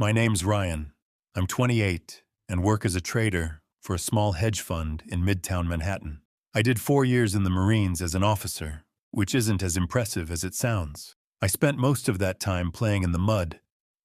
My name's Ryan. I'm 28 and work as a trader for a small hedge fund in Midtown Manhattan. I did 4 years in the Marines as an officer, which isn't as impressive as it sounds. I spent most of that time playing in the mud,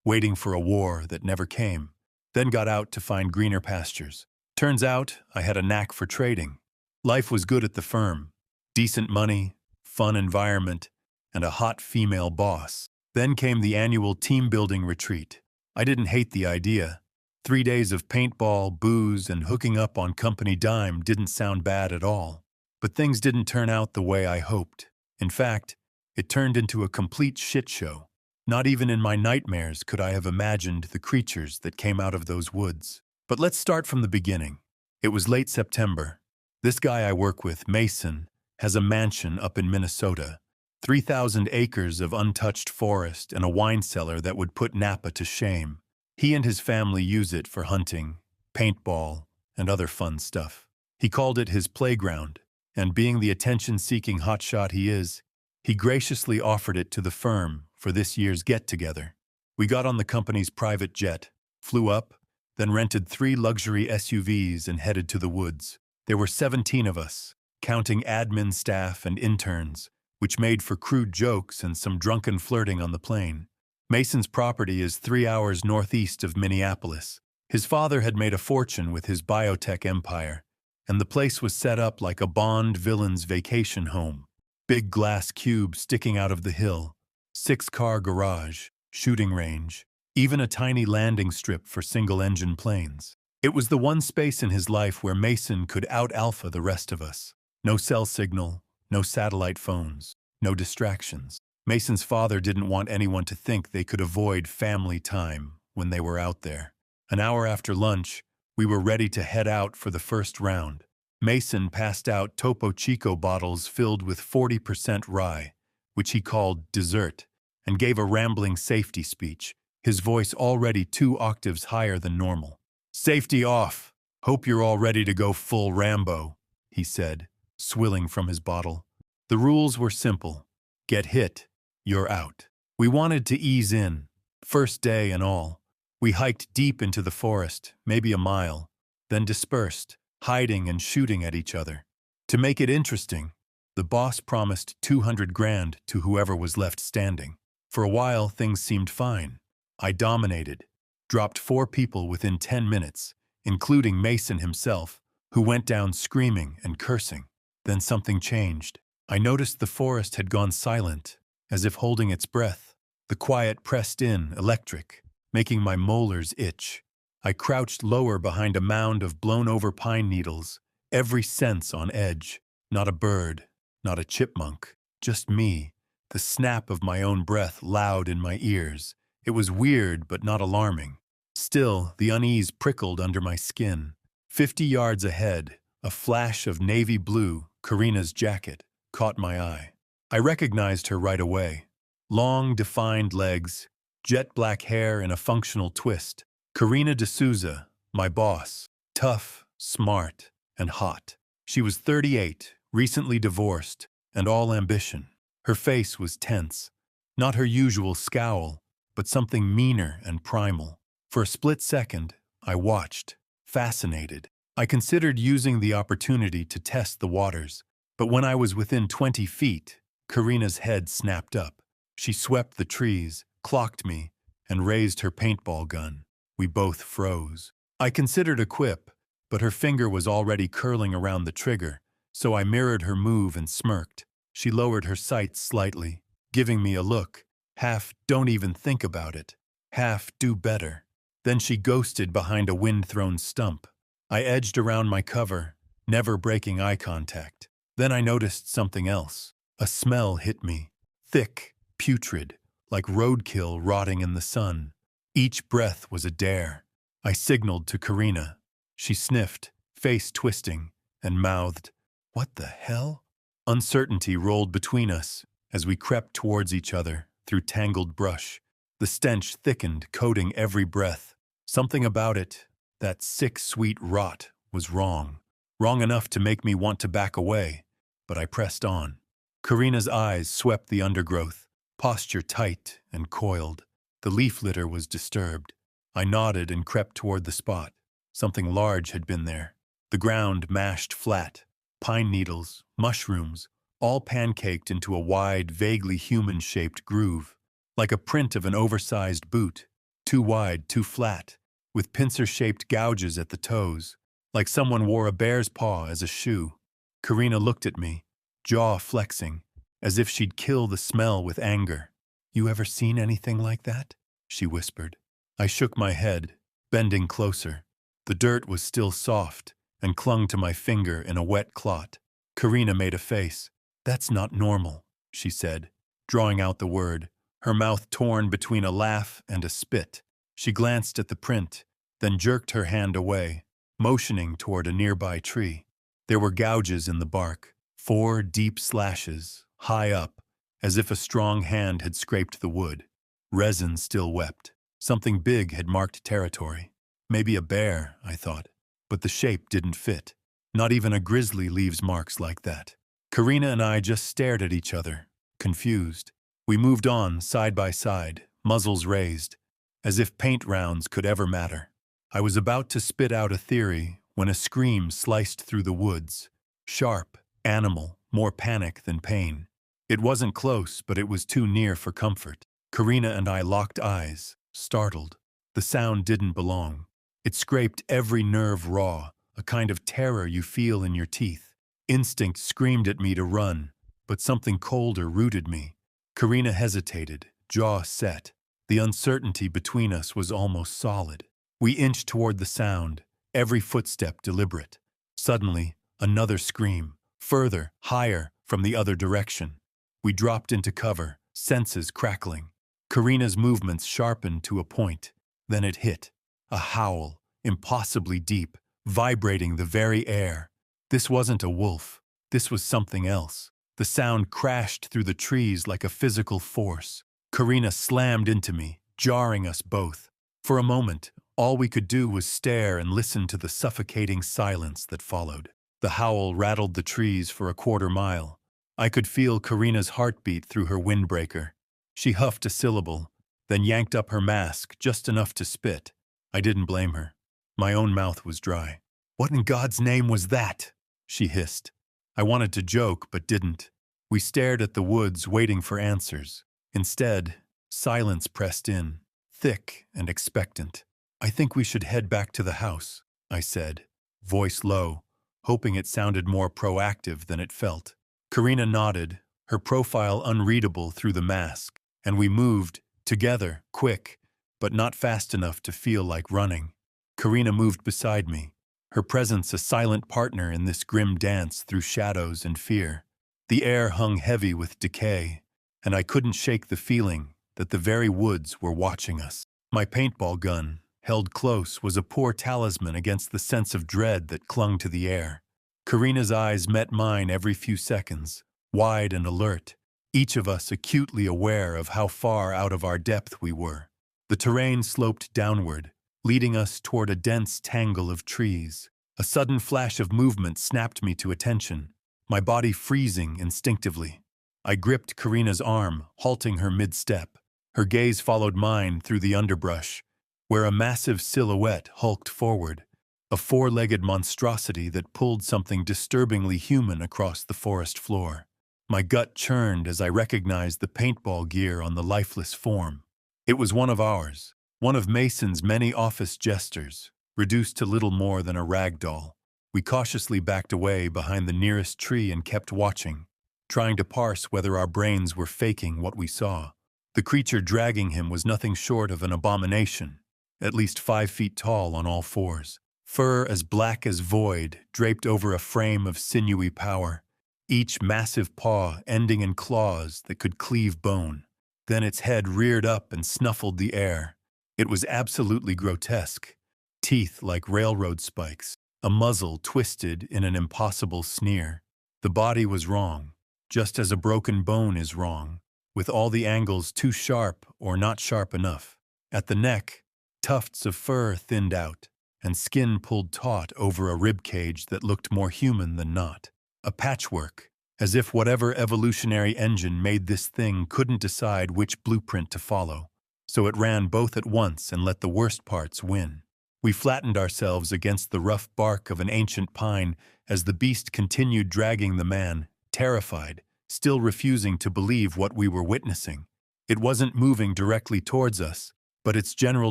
waiting for a war that never came, then got out to find greener pastures. Turns out I had a knack for trading. Life was good at the firm. Decent money, fun environment, and a hot female boss. Then came the annual team-building retreat. I didn't hate the idea. 3 days of paintball, booze, and hooking up on company dime didn't sound bad at all. But things didn't turn out the way I hoped. In fact, it turned into a complete shit show. Not even in my nightmares could I have imagined the creatures that came out of those woods. But let's start from the beginning. It was late September. This guy I work with, Mason, has a mansion up in Minnesota. 3,000 acres of untouched forest and a wine cellar that would put Napa to shame. He and his family use it for hunting, paintball, and other fun stuff. He called it his playground, and being the attention-seeking hotshot he is, he graciously offered it to the firm for this year's get-together. We got on the company's private jet, flew up, then rented 3 luxury SUVs and headed to the woods. There were 17 of us, counting admin staff and interns, which made for crude jokes and some drunken flirting on the plane. Mason's property is 3 hours northeast of Minneapolis. His father had made a fortune with his biotech empire, and the place was set up like a Bond villain's vacation home. Big glass cube sticking out of the hill, 6-car garage, shooting range, even a tiny landing strip for single-engine planes. It was the one space in his life where Mason could out-alpha the rest of us. No cell signal, no satellite phones, no distractions. Mason's father didn't want anyone to think they could avoid family time when they were out there. An hour after lunch, we were ready to head out for the first round. Mason passed out Topo Chico bottles filled with 40% rye, which he called dessert, and gave a rambling safety speech, his voice already 2 octaves higher than normal. "Safety off. Hope you're all ready to go full Rambo," he said, swilling from his bottle. The rules were simple. Get hit, you're out. We wanted to ease in, first day and all. We hiked deep into the forest, maybe a mile, then dispersed, hiding and shooting at each other. To make it interesting, the boss promised 200 grand to whoever was left standing. For a while, things seemed fine. I dominated, dropped 4 people within 10 minutes, including Mason himself, who went down screaming and cursing. Then something changed. I noticed the forest had gone silent, as if holding its breath. The quiet pressed in, electric, making my molars itch. I crouched lower behind a mound of blown-over pine needles, every sense on edge. Not a bird, not a chipmunk, just me, the snap of my own breath loud in my ears. It was weird but not alarming. Still, the unease prickled under my skin. 50 yards ahead, a flash of navy blue, Karina's jacket, caught my eye. I recognized her right away. Long, defined legs, jet black hair in a functional twist. Karina D'Souza, my boss. Tough, smart, and hot. She was 38, recently divorced, and all ambition. Her face was tense. Not her usual scowl, but something meaner and primal. For a split second, I watched, fascinated. I considered using the opportunity to test the waters, but when I was within 20 feet, Karina's head snapped up. She swept the trees, clocked me, and raised her paintball gun. We both froze. I considered a quip, but her finger was already curling around the trigger, so I mirrored her move and smirked. She lowered her sights slightly, giving me a look, half "don't even think about it," half "do better." Then she ghosted behind a wind-thrown stump. I edged around my cover, never breaking eye contact. Then I noticed something else. A smell hit me, thick, putrid, like roadkill rotting in the sun. Each breath was a dare. I signaled to Karina. She sniffed, face twisting, and mouthed, "What the hell?" Uncertainty rolled between us as we crept towards each other through tangled brush. The stench thickened, coating every breath. Something about it, that sick, sweet rot, was wrong. Wrong enough to make me want to back away, but I pressed on. Karina's eyes swept the undergrowth, posture tight and coiled. The leaf litter was disturbed. I nodded and crept toward the spot. Something large had been there. The ground mashed flat. Pine needles, mushrooms, all pancaked into a wide, vaguely human-shaped groove, like a print of an oversized boot, too wide, too flat, with pincer-shaped gouges at the toes, like someone wore a bear's paw as a shoe. Karina looked at me, jaw flexing, as if she'd kill the smell with anger. "You ever seen anything like that?" she whispered. I shook my head, bending closer. The dirt was still soft and clung to my finger in a wet clot. Karina made a face. "That's not normal," she said, drawing out the word, her mouth torn between a laugh and a spit. She glanced at the print, then jerked her hand away, motioning toward a nearby tree. There were gouges in the bark, 4 deep slashes, high up, as if a strong hand had scraped the wood. Resin still wept. Something big had marked territory. Maybe a bear, I thought, but the shape didn't fit. Not even a grizzly leaves marks like that. Karina and I just stared at each other, confused. We moved on, side by side, muzzles raised, as if paint rounds could ever matter. I was about to spit out a theory when a scream sliced through the woods. Sharp, animal, more panic than pain. It wasn't close, but it was too near for comfort. Karina and I locked eyes, startled. The sound didn't belong. It scraped every nerve raw, a kind of terror you feel in your teeth. Instinct screamed at me to run, but something colder rooted me. Karina hesitated, jaw set. The uncertainty between us was almost solid. We inched toward the sound, every footstep deliberate. Suddenly, another scream, further, higher, from the other direction. We dropped into cover, senses crackling. Karina's movements sharpened to a point. Then it hit. A howl, impossibly deep, vibrating the very air. This wasn't a wolf. This was something else. The sound crashed through the trees like a physical force. Karina slammed into me, jarring us both. For a moment, all we could do was stare and listen to the suffocating silence that followed. The howl rattled the trees for a quarter mile. I could feel Karina's heartbeat through her windbreaker. She huffed a syllable, then yanked up her mask just enough to spit. I didn't blame her. My own mouth was dry. "What in God's name was that?" she hissed. I wanted to joke, but didn't. We stared at the woods, waiting for answers. Instead, silence pressed in, thick and expectant. "I think we should head back to the house," I said, voice low, hoping it sounded more proactive than it felt. Karina nodded, her profile unreadable through the mask, and we moved, together, quick, but not fast enough to feel like running. Karina moved beside me, her presence a silent partner in this grim dance through shadows and fear. The air hung heavy with decay, and I couldn't shake the feeling that the very woods were watching us. My paintball gun, held close, was a poor talisman against the sense of dread that clung to the air. Karina's eyes met mine every few seconds, wide and alert, each of us acutely aware of how far out of our depth we were. The terrain sloped downward, leading us toward a dense tangle of trees. A sudden flash of movement snapped me to attention, my body freezing instinctively. I gripped Karina's arm, halting her mid-step. Her gaze followed mine through the underbrush, where a massive silhouette hulked forward, a 4-legged monstrosity that pulled something disturbingly human across the forest floor. My gut churned as I recognized the paintball gear on the lifeless form. It was one of ours, one of Mason's many office jesters, reduced to little more than a rag doll. We cautiously backed away behind the nearest tree and kept watching, trying to parse whether our brains were faking what we saw. The creature dragging him was nothing short of an abomination, at least 5 feet tall on all fours. Fur as black as void draped over a frame of sinewy power, each massive paw ending in claws that could cleave bone. Then its head reared up and snuffled the air. It was absolutely grotesque. Teeth like railroad spikes, a muzzle twisted in an impossible sneer. The body was wrong, just as a broken bone is wrong, with all the angles too sharp or not sharp enough. At the neck, tufts of fur thinned out, and skin pulled taut over a rib cage that looked more human than not. A patchwork, as if whatever evolutionary engine made this thing couldn't decide which blueprint to follow. so it ran both at once and let the worst parts win. We flattened ourselves against the rough bark of an ancient pine as the beast continued dragging the man, terrified, still refusing to believe what we were witnessing. It wasn't moving directly towards us, but its general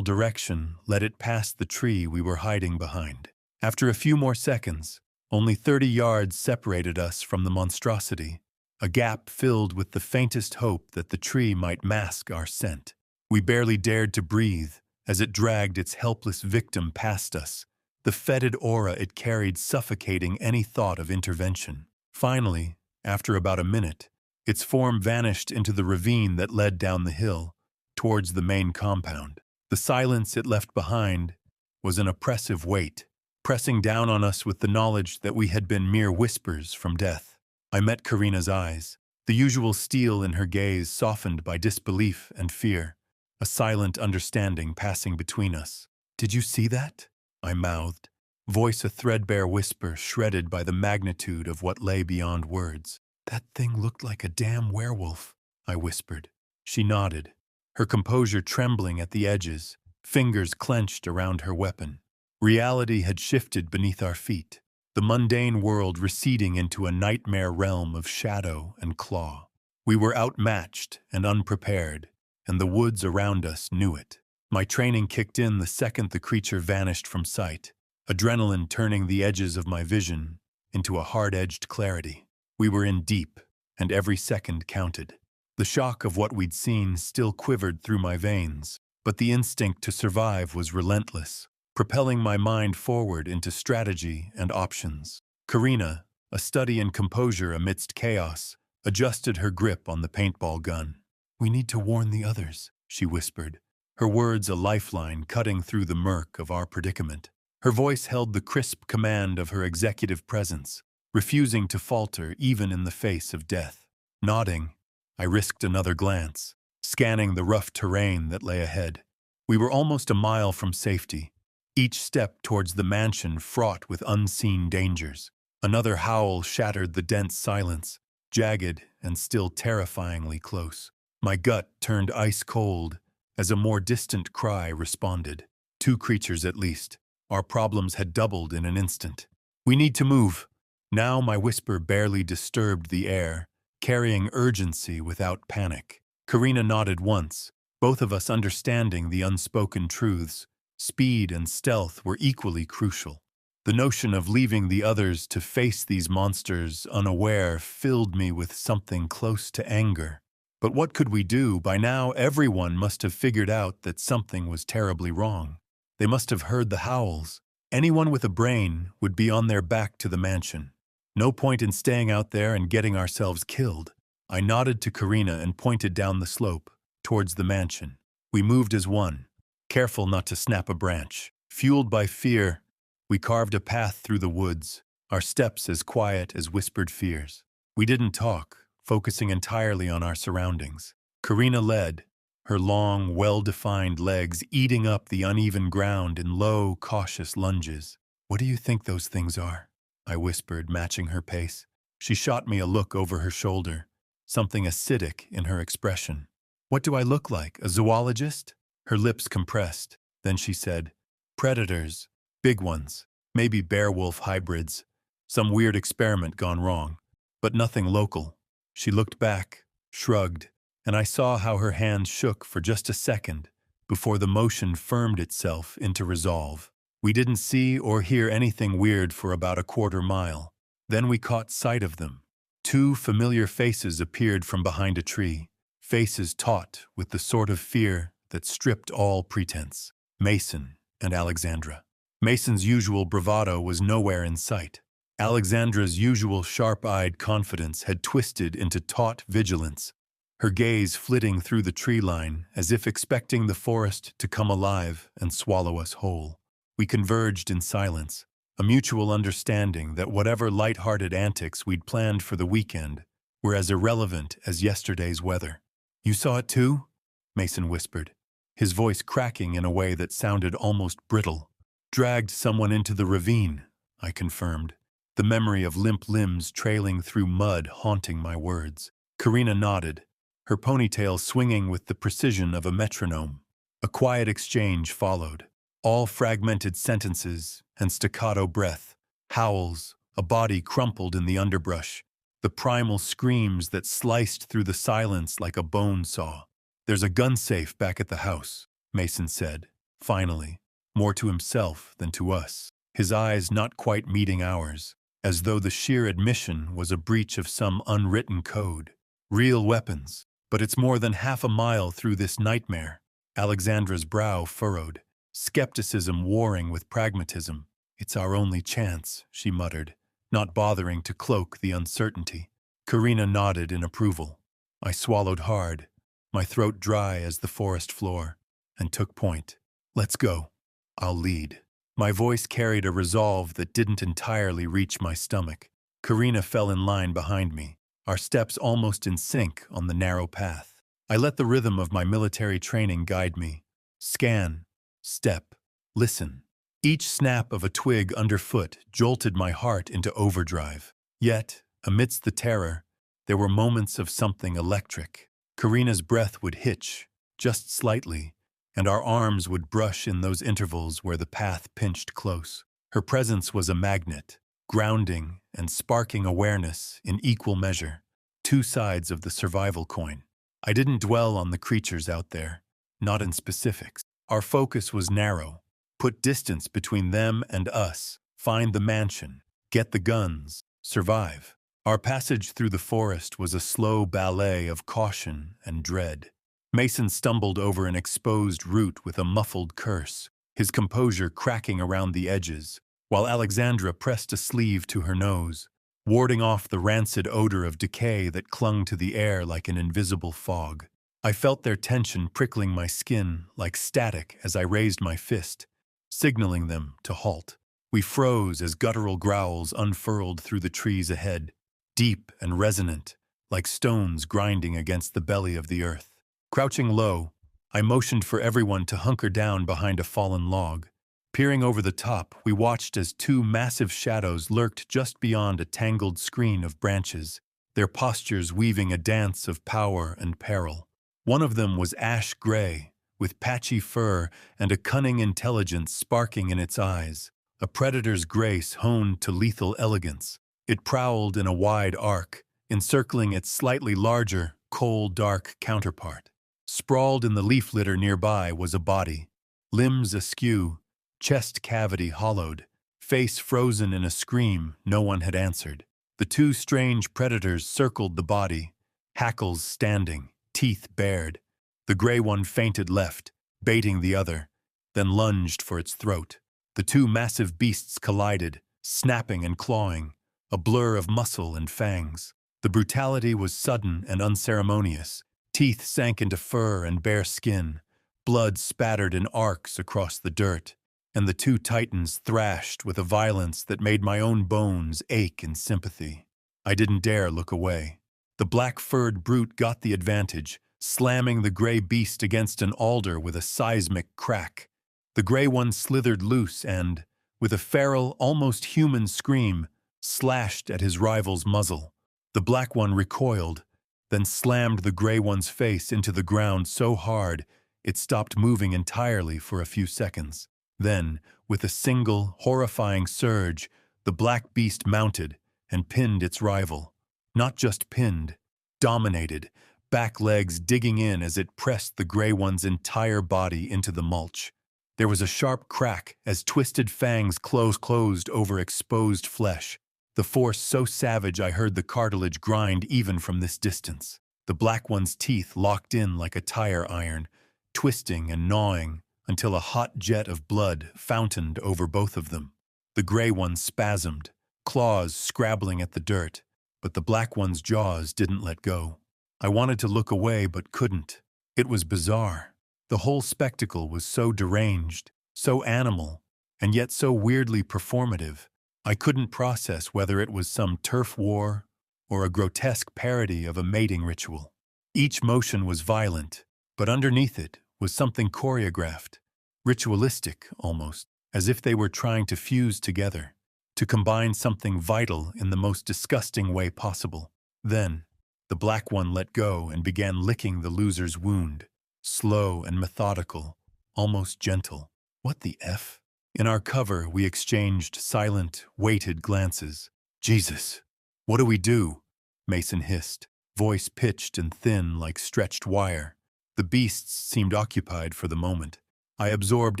direction led it past the tree we were hiding behind. After a few more seconds, only 30 yards separated us from the monstrosity, a gap filled with the faintest hope that the tree might mask our scent. We barely dared to breathe as it dragged its helpless victim past us, the fetid aura it carried suffocating any thought of intervention. Finally, after about a minute, its form vanished into the ravine that led down the hill, towards the main compound. The silence it left behind was an oppressive weight, pressing down on us with the knowledge that we had been mere whispers from death. I met Karina's eyes, the usual steel in her gaze softened by disbelief and fear, a silent understanding passing between us. "Did you see that?" I mouthed, voice a threadbare whisper shredded by the magnitude of what lay beyond words. "That thing looked like a damn werewolf," I whispered. She nodded, her composure trembling at the edges, fingers clenched around her weapon. Reality had shifted beneath our feet, the mundane world receding into a nightmare realm of shadow and claw. We were outmatched and unprepared, and the woods around us knew it. My training kicked in the second the creature vanished from sight, adrenaline turning the edges of my vision into a hard-edged clarity. We were in deep, and every second counted. The shock of what we'd seen still quivered through my veins, but the instinct to survive was relentless, propelling my mind forward into strategy and options. Karina, a study in composure amidst chaos, adjusted her grip on the paintball gun. "We need to warn the others," she whispered, her words a lifeline cutting through the murk of our predicament. Her voice held the crisp command of her executive presence, refusing to falter even in the face of death. Nodding, I risked another glance, scanning the rough terrain that lay ahead. We were almost a mile from safety, each step towards the mansion fraught with unseen dangers. Another howl shattered the dense silence, jagged and still terrifyingly close. My gut turned ice cold as a more distant cry responded. 2 creatures at least. Our problems had doubled in an instant. "We need to move." Now my whisper barely disturbed the air, carrying urgency without panic. Karina nodded once, both of us understanding the unspoken truths. Speed and stealth were equally crucial. The notion of leaving the others to face these monsters unaware filled me with something close to anger. But what could we do? By now, everyone must have figured out that something was terribly wrong. They must have heard the howls. Anyone with a brain would be on their back to the mansion. No point in staying out there and getting ourselves killed. I nodded to Karina and pointed down the slope, towards the mansion. We moved as one, careful not to snap a branch. Fueled by fear, we carved a path through the woods, our steps as quiet as whispered fears. We didn't talk, focusing entirely on our surroundings. Karina led, her long, well-defined legs eating up the uneven ground in low, cautious lunges. "What do you think those things are?" I whispered, matching her pace. She shot me a look over her shoulder, something acidic in her expression. "What do I look like, a zoologist?" Her lips compressed. Then she said, "Predators, big ones, maybe werewolf hybrids, some weird experiment gone wrong, but nothing local." She looked back, shrugged, and I saw how her hand shook for just a second before the motion firmed itself into resolve. We didn't see or hear anything weird for about a quarter mile. Then we caught sight of them. 2 familiar faces appeared from behind a tree, faces taut with the sort of fear that stripped all pretense. Mason and Alexandra. Mason's usual bravado was nowhere in sight. Alexandra's usual sharp-eyed confidence had twisted into taut vigilance, her gaze flitting through the tree line as if expecting the forest to come alive and swallow us whole. We converged in silence, a mutual understanding that whatever light-hearted antics we'd planned for the weekend were as irrelevant as yesterday's weather. "You saw it too?" Mason whispered, his voice cracking in a way that sounded almost brittle. "Dragged someone into the ravine," I confirmed, the memory of limp limbs trailing through mud haunting my words. Karina nodded, her ponytail swinging with the precision of a metronome. A quiet exchange followed, all fragmented sentences and staccato breath, howls, a body crumpled in the underbrush, the primal screams that sliced through the silence like a bone saw. "There's a gun safe back at the house," Mason said, finally, more to himself than to us, his eyes not quite meeting ours, as though the sheer admission was a breach of some unwritten code. "Real weapons, but it's more than half a mile through this nightmare." Alexandra's brow furrowed, skepticism warring with pragmatism. "It's our only chance," she muttered, not bothering to cloak the uncertainty. Karina nodded in approval. I swallowed hard, my throat dry as the forest floor, and took point. "Let's go. I'll lead." My voice carried a resolve that didn't entirely reach my stomach. Karina fell in line behind me, our steps almost in sync on the narrow path. I let the rhythm of my military training guide me. Scan, step, listen. Each snap of a twig underfoot jolted my heart into overdrive. Yet, amidst the terror, there were moments of something electric. Karina's breath would hitch, just slightly, and our arms would brush in those intervals where the path pinched close. Her presence was a magnet, grounding and sparking awareness in equal measure, two sides of the survival coin. I didn't dwell on the creatures out there, not in specifics. Our focus was narrow. Put distance between them and us, find the mansion, get the guns, survive. Our passage through the forest was a slow ballet of caution and dread. Mason stumbled over an exposed root with a muffled curse, his composure cracking around the edges, while Alexandra pressed a sleeve to her nose, warding off the rancid odor of decay that clung to the air like an invisible fog. I felt their tension prickling my skin like static as I raised my fist, signaling them to halt. We froze as guttural growls unfurled through the trees ahead, deep and resonant, like stones grinding against the belly of the earth. Crouching low, I motioned for everyone to hunker down behind a fallen log. Peering over the top, we watched as two massive shadows lurked just beyond a tangled screen of branches, their postures weaving a dance of power and peril. One of them was ash gray, with patchy fur and a cunning intelligence sparking in its eyes, a predator's grace honed to lethal elegance. It prowled in a wide arc, encircling its slightly larger, coal dark counterpart. Sprawled in the leaf litter nearby was a body, limbs askew, chest cavity hollowed, face frozen in a scream no one had answered. The two strange predators circled the body, hackles standing, teeth bared. The gray one feinted left, baiting the other, then lunged for its throat. The two massive beasts collided, snapping and clawing, a blur of muscle and fangs. The brutality was sudden and unceremonious. Teeth sank into fur and bare skin, blood spattered in arcs across the dirt, and the two titans thrashed with a violence that made my own bones ache in sympathy. I didn't dare look away. The black-furred brute got the advantage, slamming the gray beast against an alder with a seismic crack. The gray one slithered loose and, with a feral, almost human scream, slashed at his rival's muzzle. The black one recoiled, then slammed the gray one's face into the ground so hard it stopped moving entirely for a few seconds. Then, with a single, horrifying surge, the black beast mounted and pinned its rival. Not just pinned, dominated, back legs digging in as it pressed the gray one's entire body into the mulch. There was a sharp crack as twisted fangs closed over exposed flesh, the force so savage I heard the cartilage grind even from this distance. The black one's teeth locked in like a tire iron, twisting and gnawing until a hot jet of blood fountained over both of them. The gray one spasmed, claws scrabbling at the dirt, but the black one's jaws didn't let go. I wanted to look away but couldn't. It was bizarre. The whole spectacle was so deranged, so animal, and yet so weirdly performative. I couldn't process whether it was some turf war or a grotesque parody of a mating ritual. Each motion was violent, but underneath it was something choreographed, ritualistic almost, as if they were trying to fuse together, to combine something vital in the most disgusting way possible. Then, the black one let go and began licking the loser's wound, slow and methodical, almost gentle. What the F? In our cover, we exchanged silent, weighted glances. Jesus, what do we do? Mason hissed, voice pitched and thin like stretched wire. The beasts seemed occupied for the moment. I absorbed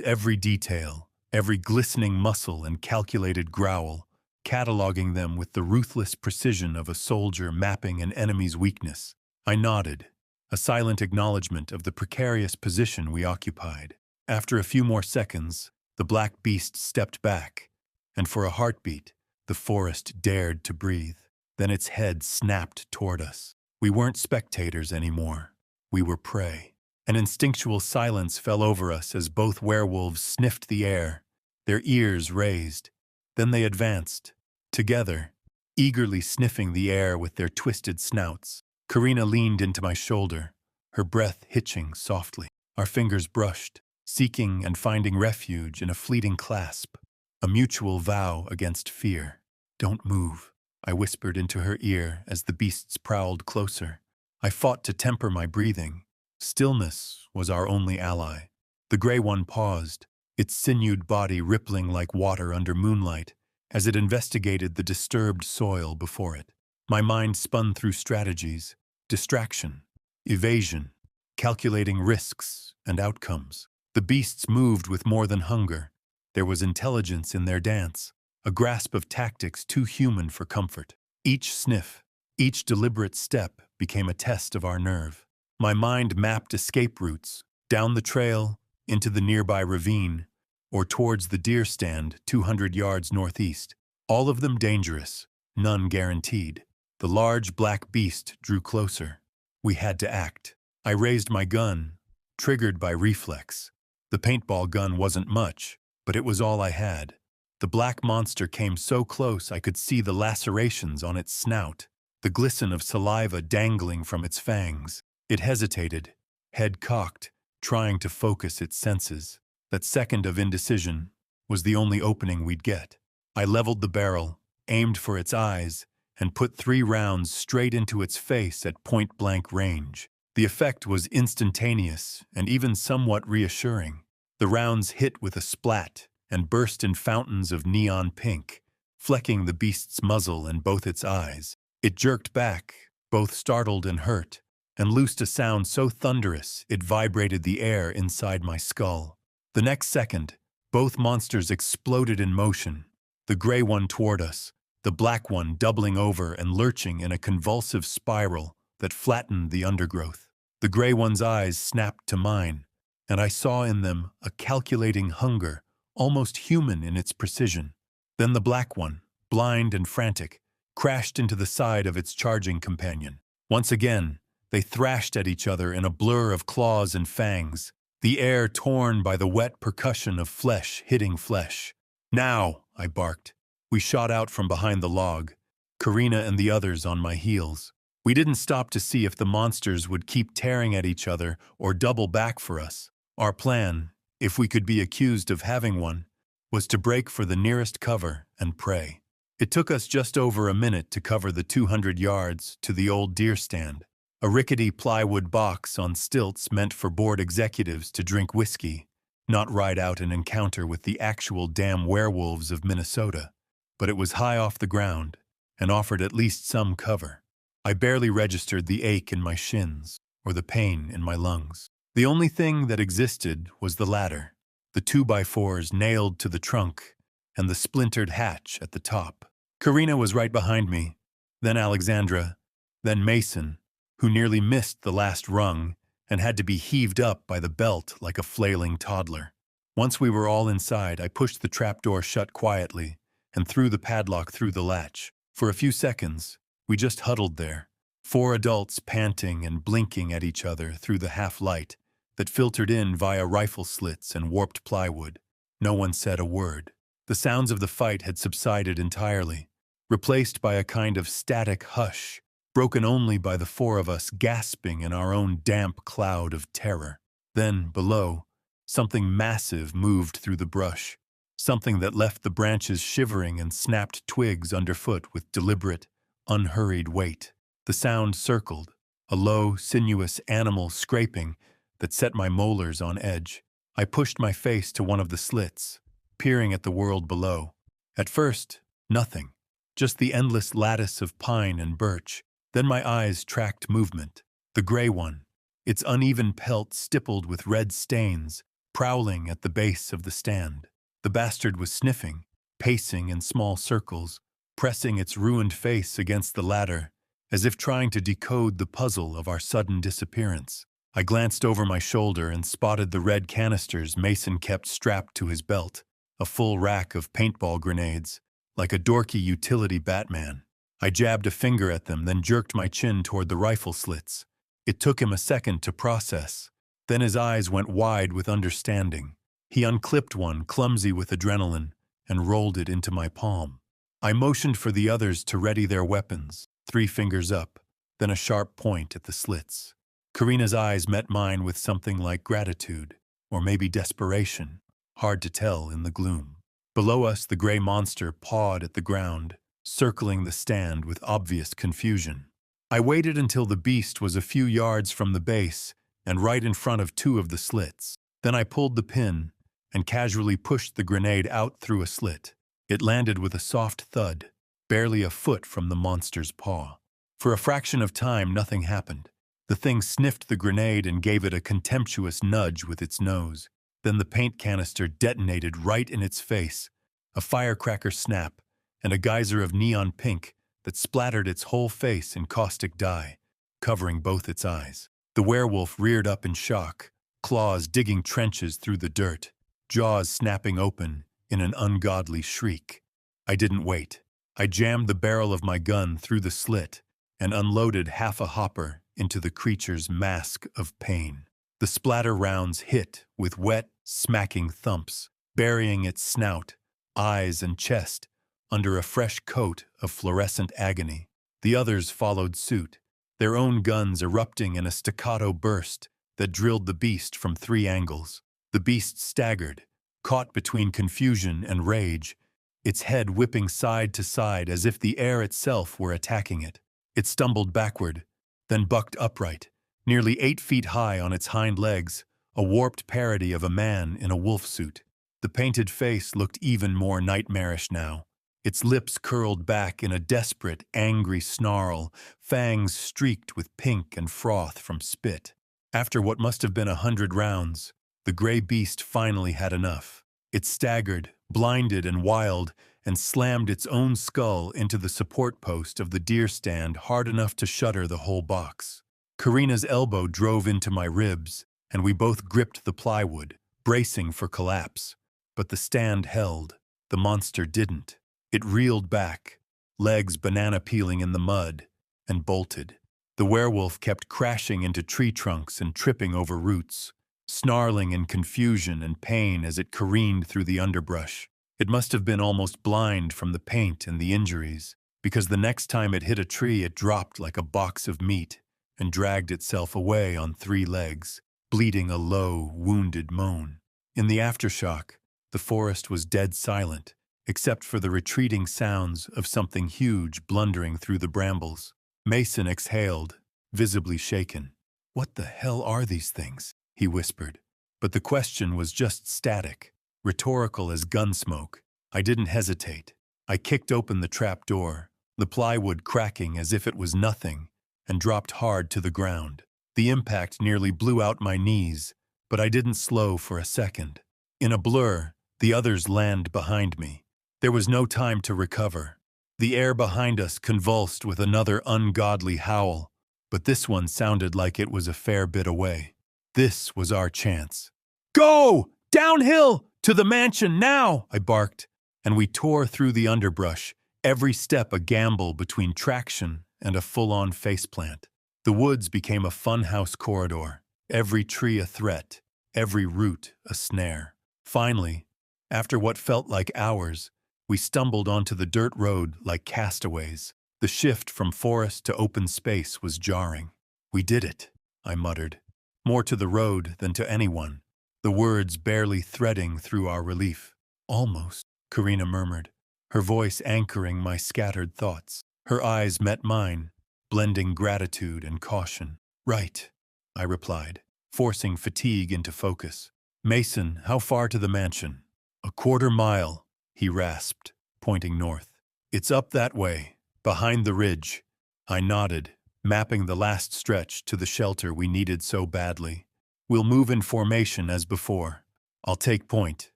every detail, every glistening muscle and calculated growl, cataloging them with the ruthless precision of a soldier mapping an enemy's weakness. I nodded, a silent acknowledgement of the precarious position we occupied. After a few more seconds, the black beast stepped back, and for a heartbeat, the forest dared to breathe. Then its head snapped toward us. We weren't spectators anymore. We were prey. An instinctual silence fell over us as both werewolves sniffed the air, their ears raised. Then they advanced, together, eagerly sniffing the air with their twisted snouts. Karina leaned into my shoulder, her breath hitching softly. Our fingers brushed, seeking and finding refuge in a fleeting clasp, a mutual vow against fear. "Don't move," I whispered into her ear as the beasts prowled closer. I fought to temper my breathing. Stillness was our only ally. The gray one paused, its sinewed body rippling like water under moonlight as it investigated the disturbed soil before it. My mind spun through strategies, distraction, evasion, calculating risks and outcomes. The beasts moved with more than hunger. There was intelligence in their dance, a grasp of tactics too human for comfort. Each sniff, each deliberate step became a test of our nerve. My mind mapped escape routes, down the trail, into the nearby ravine, or towards the deer stand 200 yards northeast. All of them dangerous, none guaranteed. The large black beast drew closer. We had to act. I raised my gun, triggered by reflex. The paintball gun wasn't much, but it was all I had. The black monster came so close I could see the lacerations on its snout, the glisten of saliva dangling from its fangs. It hesitated, head cocked, trying to focus its senses. That second of indecision was the only opening we'd get. I leveled the barrel, aimed for its eyes, and put 3 rounds straight into its face at point-blank range. The effect was instantaneous and even somewhat reassuring. The rounds hit with a splat and burst in fountains of neon pink, flecking the beast's muzzle and both its eyes. It jerked back, both startled and hurt, and loosed a sound so thunderous it vibrated the air inside my skull. The next second, both monsters exploded in motion, the gray one toward us, the black one doubling over and lurching in a convulsive spiral that flattened the undergrowth. The gray one's eyes snapped to mine, and I saw in them a calculating hunger, almost human in its precision. Then the black one, blind and frantic, crashed into the side of its charging companion. Once again, they thrashed at each other in a blur of claws and fangs, the air torn by the wet percussion of flesh hitting flesh. "Now!" I barked. We shot out from behind the log, Karina and the others on my heels. We didn't stop to see if the monsters would keep tearing at each other or double back for us. Our plan, if we could be accused of having one, was to break for the nearest cover and pray. It took us just over a minute to cover the 200 yards to the old deer stand, a rickety plywood box on stilts meant for bored executives to drink whiskey, not ride out an encounter with the actual damn werewolves of Minnesota. But it was high off the ground and offered at least some cover. I barely registered the ache in my shins or the pain in my lungs. The only thing that existed was the ladder, the 2x4s nailed to the trunk, and the splintered hatch at the top. Karina was right behind me, then Alexandra, then Mason, who nearly missed the last rung and had to be heaved up by the belt like a flailing toddler. Once we were all inside, I pushed the trapdoor shut quietly and threw the padlock through the latch. For a few seconds, we just huddled there, 4 adults panting and blinking at each other through the half-light that filtered in via rifle slits and warped plywood. No one said a word. The sounds of the fight had subsided entirely, replaced by a kind of static hush, broken only by the 4 of us gasping in our own damp cloud of terror. Then, below, something massive moved through the brush, something that left the branches shivering and snapped twigs underfoot with deliberate, unhurried weight. The sound circled, a low, sinuous animal scraping that set my molars on edge. I pushed my face to one of the slits, peering at the world below. At first, nothing. Just the endless lattice of pine and birch. Then my eyes tracked movement. The gray one, its uneven pelt stippled with red stains, prowling at the base of the stand. The bastard was sniffing, pacing in small circles, pressing its ruined face against the ladder, as if trying to decode the puzzle of our sudden disappearance. I glanced over my shoulder and spotted the red canisters Mason kept strapped to his belt, a full rack of paintball grenades, like a dorky utility Batman. I jabbed a finger at them, then jerked my chin toward the rifle slits. It took him a second to process. Then his eyes went wide with understanding. He unclipped one, clumsy with adrenaline, and rolled it into my palm. I motioned for the others to ready their weapons, 3 fingers up, then a sharp point at the slits. Karina's eyes met mine with something like gratitude, or maybe desperation, hard to tell in the gloom. Below us, the gray monster pawed at the ground, circling the stand with obvious confusion. I waited until the beast was a few yards from the base and right in front of 2 of the slits. Then I pulled the pin and casually pushed the grenade out through a slit. It landed with a soft thud, barely a foot from the monster's paw. For a fraction of time, nothing happened. The thing sniffed the grenade and gave it a contemptuous nudge with its nose. Then the paint canister detonated right in its face, a firecracker snap, and a geyser of neon pink that splattered its whole face in caustic dye, covering both its eyes. The werewolf reared up in shock, claws digging trenches through the dirt, jaws snapping open in an ungodly shriek. I didn't wait. I jammed the barrel of my gun through the slit and unloaded half a hopper into the creature's mask of pain. The splatter rounds hit with wet, smacking thumps, burying its snout, eyes, and chest under a fresh coat of fluorescent agony. The others followed suit, their own guns erupting in a staccato burst that drilled the beast from 3 angles. The beast staggered, caught between confusion and rage, its head whipping side to side as if the air itself were attacking it. It stumbled backward, then bucked upright, nearly 8 feet high on its hind legs, a warped parody of a man in a wolf suit. The painted face looked even more nightmarish now. Its lips curled back in a desperate, angry snarl, fangs streaked with pink and froth from spit. After what must have been 100 rounds, the gray beast finally had enough. It staggered, blinded and wild, and slammed its own skull into the support post of the deer stand hard enough to shutter the whole box. Karina's elbow drove into my ribs, and we both gripped the plywood, bracing for collapse. But the stand held. The monster didn't. It reeled back, legs banana peeling in the mud, and bolted. The werewolf kept crashing into tree trunks and tripping over roots, snarling in confusion and pain as it careened through the underbrush. It must have been almost blind from the paint and the injuries, because the next time it hit a tree it dropped like a box of meat and dragged itself away on 3 legs, bleating a low, wounded moan. In the aftershock, the forest was dead silent, except for the retreating sounds of something huge blundering through the brambles. Mason exhaled, visibly shaken. "What the hell are these things?" he whispered. But the question was just static, rhetorical as gun smoke. I didn't hesitate. I kicked open the trap door, the plywood cracking as if it was nothing, and dropped hard to the ground. The impact nearly blew out my knees, but I didn't slow for a second. In a blur, the others landed behind me. There was no time to recover. The air behind us convulsed with another ungodly howl, but this one sounded like it was a fair bit away. This was our chance. "Go! Downhill! To the mansion now!" I barked, and we tore through the underbrush, every step a gamble between traction and a full-on faceplant. The woods became a funhouse corridor, every tree a threat, every root a snare. Finally, after what felt like hours, we stumbled onto the dirt road like castaways. The shift from forest to open space was jarring. "We did it," I muttered, more to the road than to anyone, the words barely threading through our relief. "Almost," Karina murmured, her voice anchoring my scattered thoughts. Her eyes met mine, blending gratitude and caution. "Right," I replied, forcing fatigue into focus. Mason, how far to the mansion? A quarter mile, he rasped, pointing north. It's up that way, behind the ridge. I nodded, mapping the last stretch to the shelter we needed so badly. We'll move in formation as before. I'll take point.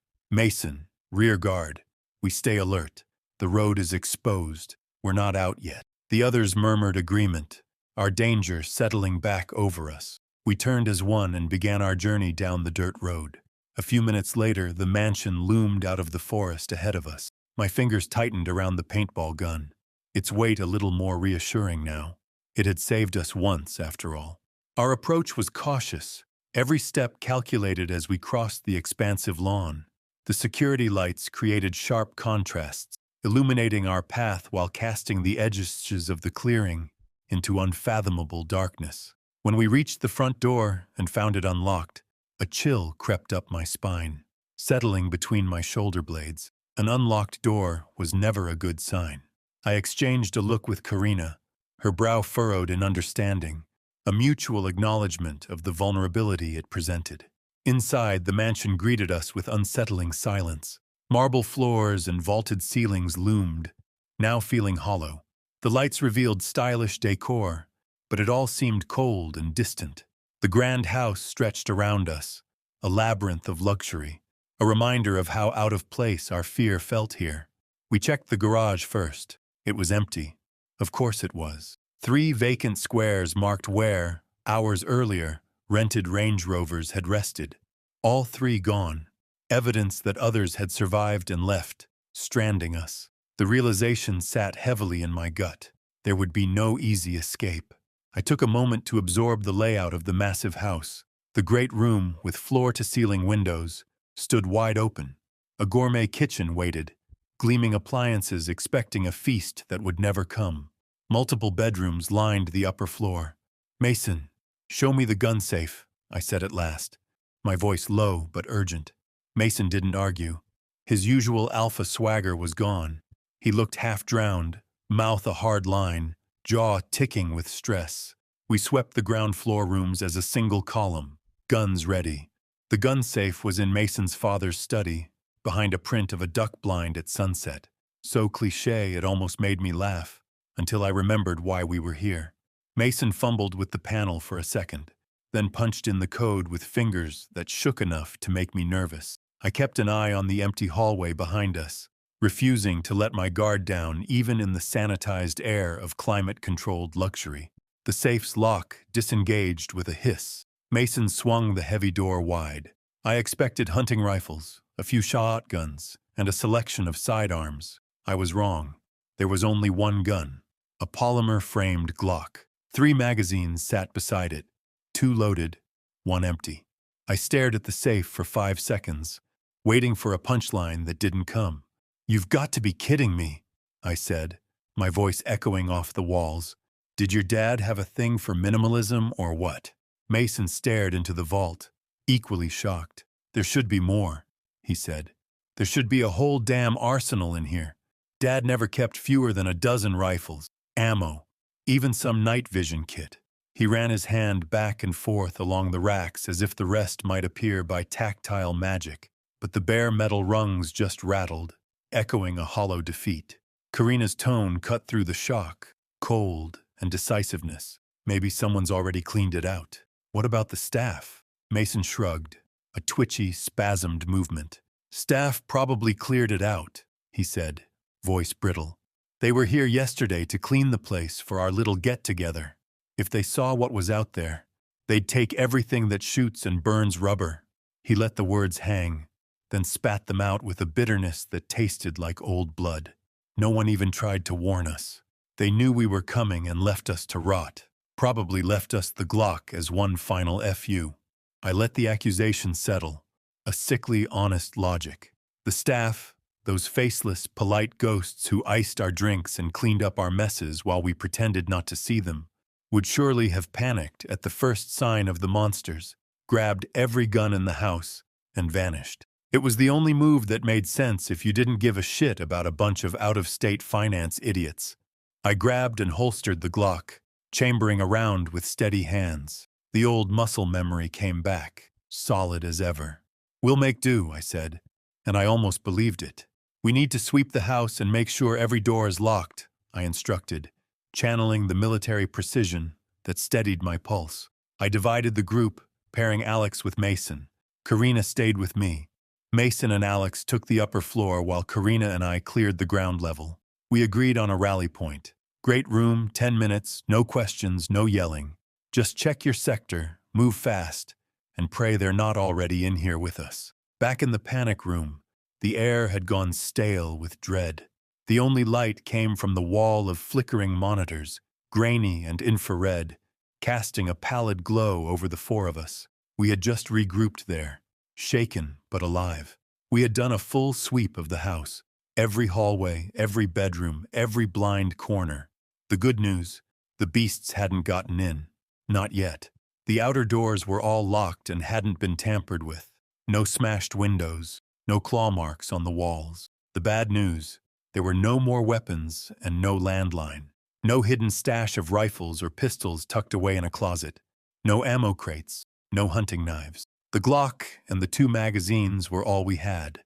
Mason, rear guard. We stay alert. The road is exposed. We're not out yet. The others murmured agreement, our danger settling back over us. We turned as one and began our journey down the dirt road. A few minutes later, the mansion loomed out of the forest ahead of us. My fingers tightened around the paintball gun, its weight a little more reassuring now. It had saved us once, after all. Our approach was cautious, every step calculated as we crossed the expansive lawn. The security lights created sharp contrasts, illuminating our path while casting the edges of the clearing into unfathomable darkness. When we reached the front door and found it unlocked, a chill crept up my spine, settling between my shoulder blades. An unlocked door was never a good sign. I exchanged a look with Karina, her brow furrowed in understanding, a mutual acknowledgement of the vulnerability it presented. Inside, the mansion greeted us with unsettling silence. Marble floors and vaulted ceilings loomed, now feeling hollow. The lights revealed stylish decor, but it all seemed cold and distant. The grand house stretched around us, a labyrinth of luxury, a reminder of how out of place our fear felt here. We checked the garage first. It was empty. Of course it was. 3 vacant squares marked where, hours earlier, rented Range Rovers had rested. All 3 gone. Evidence that others had survived and left, stranding us. The realization sat heavily in my gut. There would be no easy escape. I took a moment to absorb the layout of the massive house. The great room, with floor-to-ceiling windows, stood wide open. A gourmet kitchen waited, gleaming appliances expecting a feast that would never come. Multiple bedrooms lined the upper floor. "Mason, show me the gun safe," I said at last, my voice low but urgent. Mason didn't argue. His usual alpha swagger was gone. He looked half-drowned, mouth a hard line, jaw ticking with stress. We swept the ground floor rooms as a single column, guns ready. The gun safe was in Mason's father's study, behind a print of a duck blind at sunset. So cliché it almost made me laugh, until I remembered why we were here. Mason fumbled with the panel for a second, then punched in the code with fingers that shook enough to make me nervous. I kept an eye on the empty hallway behind us, refusing to let my guard down even in the sanitized air of climate-controlled luxury. The safe's lock disengaged with a hiss. Mason swung the heavy door wide. I expected hunting rifles, a few shotguns, and a selection of sidearms. I was wrong. There was only one gun, a polymer-framed Glock. 3 magazines sat beside it, 2 loaded, 1 empty. I stared at the safe for 5 seconds, waiting for a punchline that didn't come. "You've got to be kidding me," I said, my voice echoing off the walls. "Did your dad have a thing for minimalism or what?" Mason stared into the vault, equally shocked. "There should be more," he said. "There should be a whole damn arsenal in here. Dad never kept fewer than a dozen rifles, ammo, even some night vision kit." He ran his hand back and forth along the racks as if the rest might appear by tactile magic, but the bare metal rungs just rattled, echoing a hollow defeat. Karina's tone cut through the shock, cold and decisiveness. "Maybe someone's already cleaned it out." "What about the staff?" Mason shrugged, a twitchy, spasmed movement. "Staff probably cleared it out," he said, voice brittle. "They were here yesterday to clean the place for our little get-together. If they saw what was out there, they'd take everything that shoots and burns rubber." He let the words hang, then spat them out with a bitterness that tasted like old blood. "No one even tried to warn us. They knew we were coming and left us to rot. Probably left us the Glock as one final FU." I let the accusation settle, a sickly, honest logic. The staff, those faceless, polite ghosts who iced our drinks and cleaned up our messes while we pretended not to see them, would surely have panicked at the first sign of the monsters, grabbed every gun in the house, and vanished. It was the only move that made sense if you didn't give a shit about a bunch of out-of-state finance idiots. I grabbed and holstered the Glock, chambering around with steady hands. The old muscle memory came back, solid as ever. We'll make do, I said, and I almost believed it. We need to sweep the house and make sure every door is locked, I instructed, channeling the military precision that steadied my pulse. I divided the group, pairing Alex with Mason. Karina stayed with me. Mason and Alex took the upper floor while Karina and I cleared the ground level. We agreed on a rally point. Great room, 10 minutes, no questions, no yelling. Just check your sector, move fast, and pray they're not already in here with us. Back in the panic room, the air had gone stale with dread. The only light came from the wall of flickering monitors, grainy and infrared, casting a pallid glow over the four of us. We had just regrouped there, shaken but alive. We had done a full sweep of the house. Every hallway, every bedroom, every blind corner. The good news, the beasts hadn't gotten in. Not yet. The outer doors were all locked and hadn't been tampered with. No smashed windows, no claw marks on the walls. The bad news, there were no more weapons and no landline. No hidden stash of rifles or pistols tucked away in a closet. No ammo crates, no hunting knives. The Glock and the 2 magazines were all we had,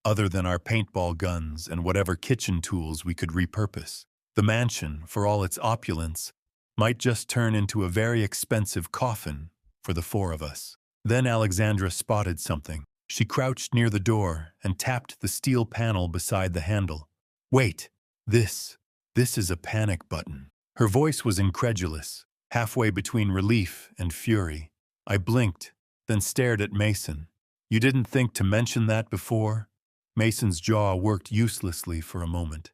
other than our paintball guns and whatever kitchen tools we could repurpose. The mansion, for all its opulence, might just turn into a very expensive coffin for the four of us. Then Alexandra spotted something. She crouched near the door and tapped the steel panel beside the handle. Wait, this is a panic button. Her voice was incredulous, halfway between relief and fury. I blinked, then stared at Mason. You didn't think to mention that before? Mason's jaw worked uselessly for a moment.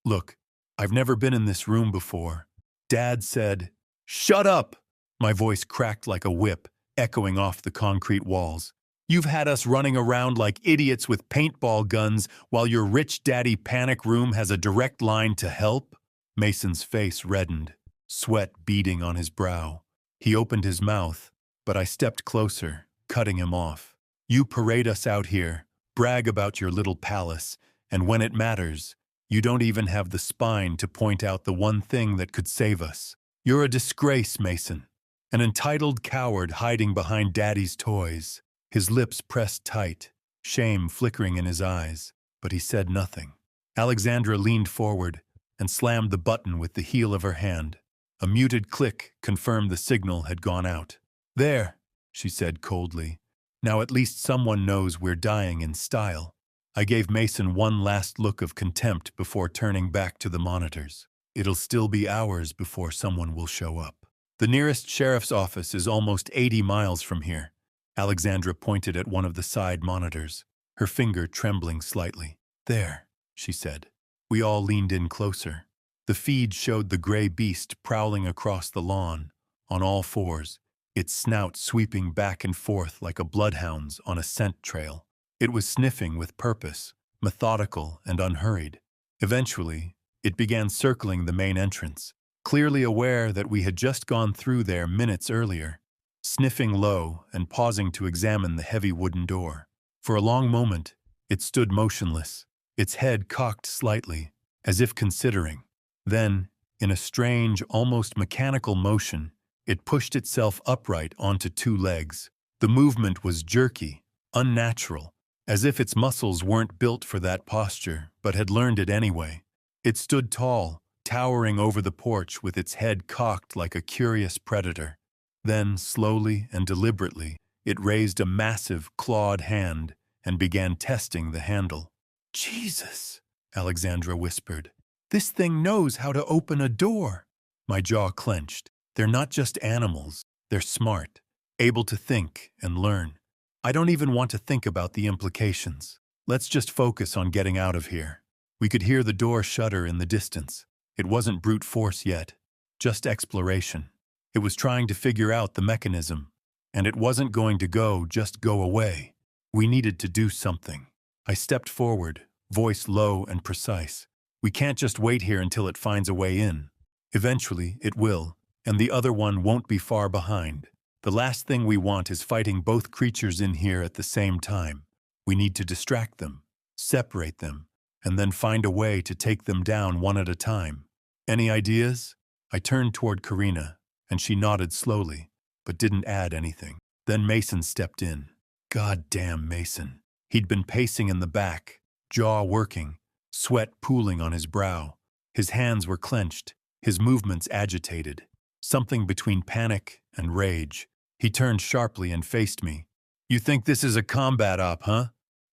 Look, I've never been in this room before. Dad said, "Shut up!" My voice cracked like a whip, echoing off the concrete walls. You've had us running around like idiots with paintball guns while your rich daddy panic room has a direct line to help? Mason's face reddened, sweat beading on his brow. He opened his mouth, but I stepped closer, cutting him off. You parade us out here, brag about your little palace, and when it matters, you don't even have the spine to point out the one thing that could save us. You're a disgrace, Mason. An entitled coward hiding behind Daddy's toys. His lips pressed tight, shame flickering in his eyes, but he said nothing. Alexandra leaned forward and slammed the button with the heel of her hand. A muted click confirmed the signal had gone out. There, she said coldly. Now at least someone knows we're dying in style. I gave Mason one last look of contempt before turning back to the monitors. It'll still be hours before someone will show up. The nearest sheriff's office is almost 80 miles from here. Alexandra pointed at one of the side monitors, her finger trembling slightly. There, she said. We all leaned in closer. The feed showed the gray beast prowling across the lawn, on all fours, its snout sweeping back and forth like a bloodhound's on a scent trail. It was sniffing with purpose, methodical and unhurried. Eventually, it began circling the main entrance, clearly aware that we had just gone through there minutes earlier. Sniffing low and pausing to examine the heavy wooden door. For a long moment, it stood motionless, its head cocked slightly, as if considering. Then, in a strange, almost mechanical motion, it pushed itself upright onto 2 legs. The movement was jerky, unnatural, as if its muscles weren't built for that posture, but had learned it anyway. It stood tall, towering over the porch with its head cocked like a curious predator. Then, slowly and deliberately, it raised a massive, clawed hand and began testing the handle. Jesus, Alexandra whispered. This thing knows how to open a door. My jaw clenched. They're not just animals. They're smart, able to think and learn. I don't even want to think about the implications. Let's just focus on getting out of here. We could hear the door shudder in the distance. It wasn't brute force yet, just exploration. It was trying to figure out the mechanism, and it wasn't going to just go away. We needed to do something. I stepped forward, voice low and precise. We can't just wait here until it finds a way in. Eventually, it will, and the other one won't be far behind. The last thing we want is fighting both creatures in here at the same time. We need to distract them, separate them, and then find a way to take them down one at a time. Any ideas? I turned toward Karina, and she nodded slowly, but didn't add anything. Then Mason stepped in. Goddamn Mason. He'd been pacing in the back, jaw working, sweat pooling on his brow. His hands were clenched, his movements agitated. Something between panic and rage. He turned sharply and faced me. "You think this is a combat op, huh?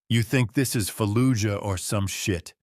You think this is Fallujah or some shit?"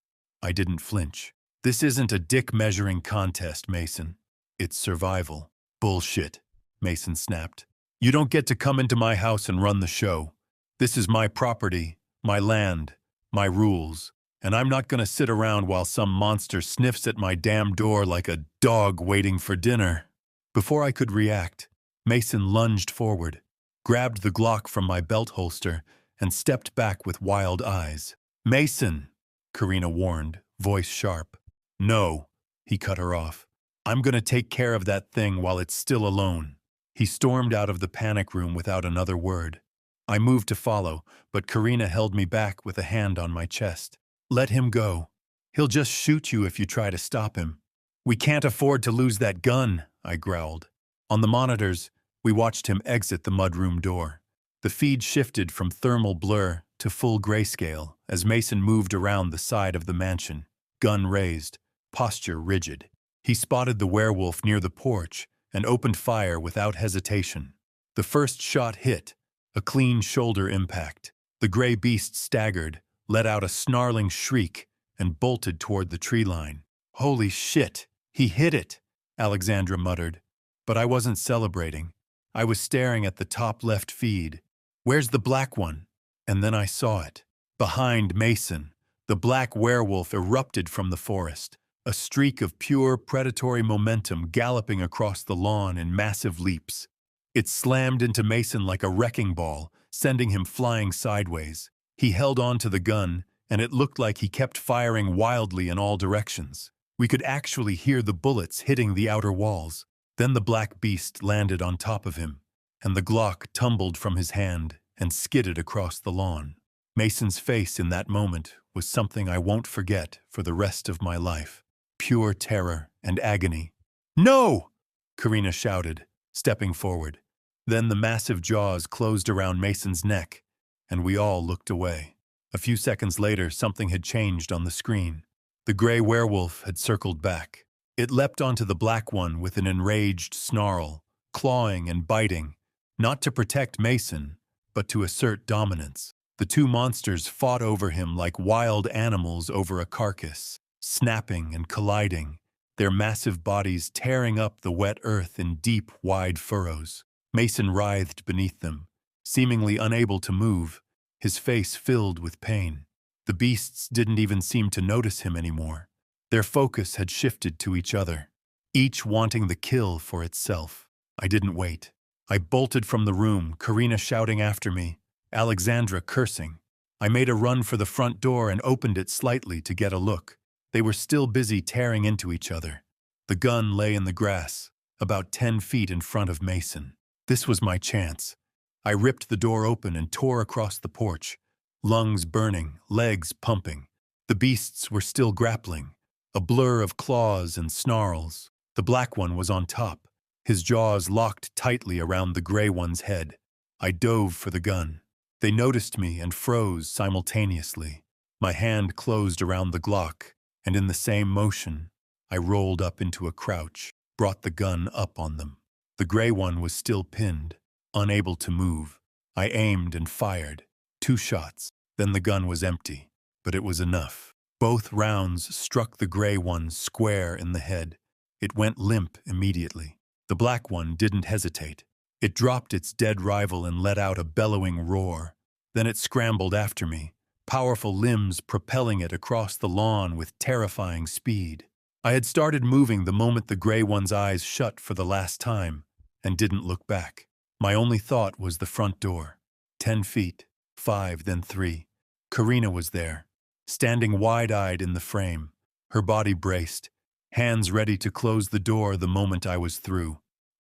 I didn't flinch. "This isn't a dick-measuring contest, Mason. It's survival." "Bullshit," Mason snapped. "You don't get to come into my house and run the show. This is my property, my land, my rules, and I'm not gonna sit around while some monster sniffs at my damn door like a dog waiting for dinner." Before I could react, Mason lunged forward, grabbed the Glock from my belt holster, and stepped back with wild eyes. "Mason," Karina warned, voice sharp. "No," he cut her off. "I'm gonna take care of that thing while it's still alone." He stormed out of the panic room without another word. I moved to follow, but Karina held me back with a hand on my chest. "Let him go. He'll just shoot you if you try to stop him." "We can't afford to lose that gun," I growled. On the monitors, we watched him exit the mudroom door. The feed shifted from thermal blur to full grayscale as Mason moved around the side of the mansion, gun raised, posture rigid. He spotted the werewolf near the porch and opened fire without hesitation. The first shot hit, a clean shoulder impact. The gray beast staggered, let out a snarling shriek, and bolted toward the tree line. "Holy shit, he hit it," Alexandra muttered. But I wasn't celebrating. I was staring at the top left feed. "Where's the black one?" And then I saw it. Behind Mason, the black werewolf erupted from the forest, a streak of pure predatory momentum galloping across the lawn in massive leaps. It slammed into Mason like a wrecking ball, sending him flying sideways. He held on to the gun, and it looked like he kept firing wildly in all directions. We could actually hear the bullets hitting the outer walls. Then the black beast landed on top of him, and the Glock tumbled from his hand and skidded across the lawn. Mason's face in that moment was something I won't forget for the rest of my life. Pure terror and agony. "No!" Karina shouted, stepping forward. Then the massive jaws closed around Mason's neck, and we all looked away. A few seconds later, something had changed on the screen. The gray werewolf had circled back. It leapt onto the black one with an enraged snarl, clawing and biting, not to protect Mason, but to assert dominance. The two monsters fought over him like wild animals over a carcass, snapping and colliding, their massive bodies tearing up the wet earth in deep, wide furrows. Mason writhed beneath them, seemingly unable to move, his face filled with pain. The beasts didn't even seem to notice him anymore. Their focus had shifted to each other, each wanting the kill for itself. I didn't wait. I bolted from the room, Karina shouting after me, Alexandra cursing. I made a run for the front door and opened it slightly to get a look. They were still busy tearing into each other. The gun lay in the grass, about 10 feet in front of Mason. This was my chance. I ripped the door open and tore across the porch, lungs burning, legs pumping. The beasts were still grappling, a blur of claws and snarls. The black one was on top, his jaws locked tightly around the gray one's head. I dove for the gun. They noticed me and froze simultaneously. My hand closed around the Glock, and in the same motion, I rolled up into a crouch, brought the gun up on them. The gray one was still pinned, unable to move. I aimed and fired. 2 shots. Then the gun was empty, but it was enough. Both rounds struck the gray one square in the head. It went limp immediately. The black one didn't hesitate. It dropped its dead rival and let out a bellowing roar. Then it scrambled after me, powerful limbs propelling it across the lawn with terrifying speed. I had started moving the moment the gray one's eyes shut for the last time, and didn't look back. My only thought was the front door. 10 feet, 5, then 3. Karina was there, standing wide-eyed in the frame, her body braced, hands ready to close the door the moment I was through.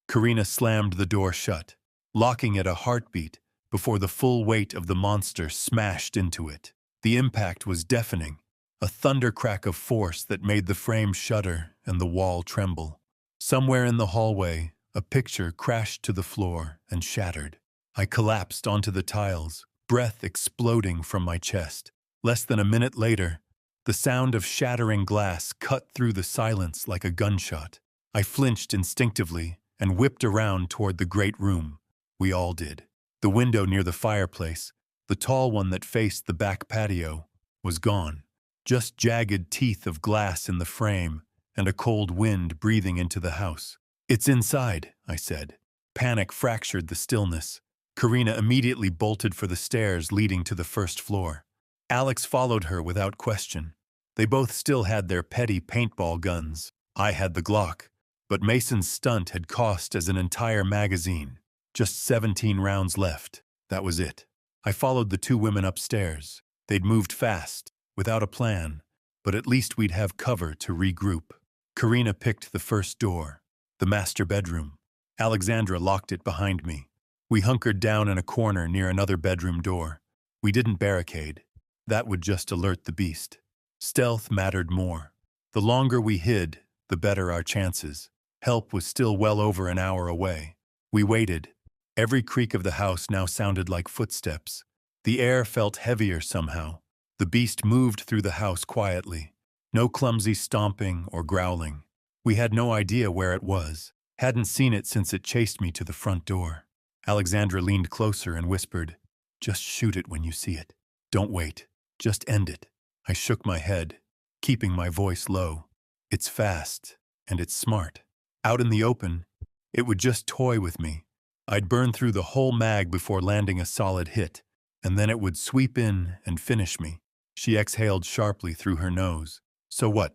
Karina slammed the door shut, locking it a heartbeat before the full weight of the monster smashed into it. The impact was deafening, a thundercrack of force that made the frame shudder and the wall tremble. Somewhere in the hallway, a picture crashed to the floor and shattered. I collapsed onto the tiles, breath exploding from my chest. Less than a minute later, the sound of shattering glass cut through the silence like a gunshot. I flinched instinctively and whipped around toward the great room. We all did. The window near the fireplace, the tall one that faced the back patio, was gone. Just jagged teeth of glass in the frame and a cold wind breathing into the house. "It's inside," I said. Panic fractured the stillness. Karina immediately bolted for the stairs leading to the first floor. Alex followed her without question. They both still had their petty paintball guns. I had the Glock, but Mason's stunt had cost as an entire magazine. Just 17 rounds left. That was it. I followed the two women upstairs. They'd moved fast, without a plan, but at least we'd have cover to regroup. Karina picked the first door, the master bedroom. Alexandra locked it behind me. We hunkered down in a corner near another bedroom door. We didn't barricade. That would just alert the beast. Stealth mattered more. The longer we hid, the better our chances. Help was still well over an hour away. We waited. Every creak of the house now sounded like footsteps. The air felt heavier somehow. The beast moved through the house quietly. No clumsy stomping or growling. We had no idea where it was. Hadn't seen it since it chased me to the front door. Alexandra leaned closer and whispered, "Just shoot it when you see it. Don't wait. Just end it." I shook my head, keeping my voice low. "It's fast, and it's smart. Out in the open, it would just toy with me. I'd burn through the whole mag before landing a solid hit, and then it would sweep in and finish me." She exhaled sharply through her nose. "So what?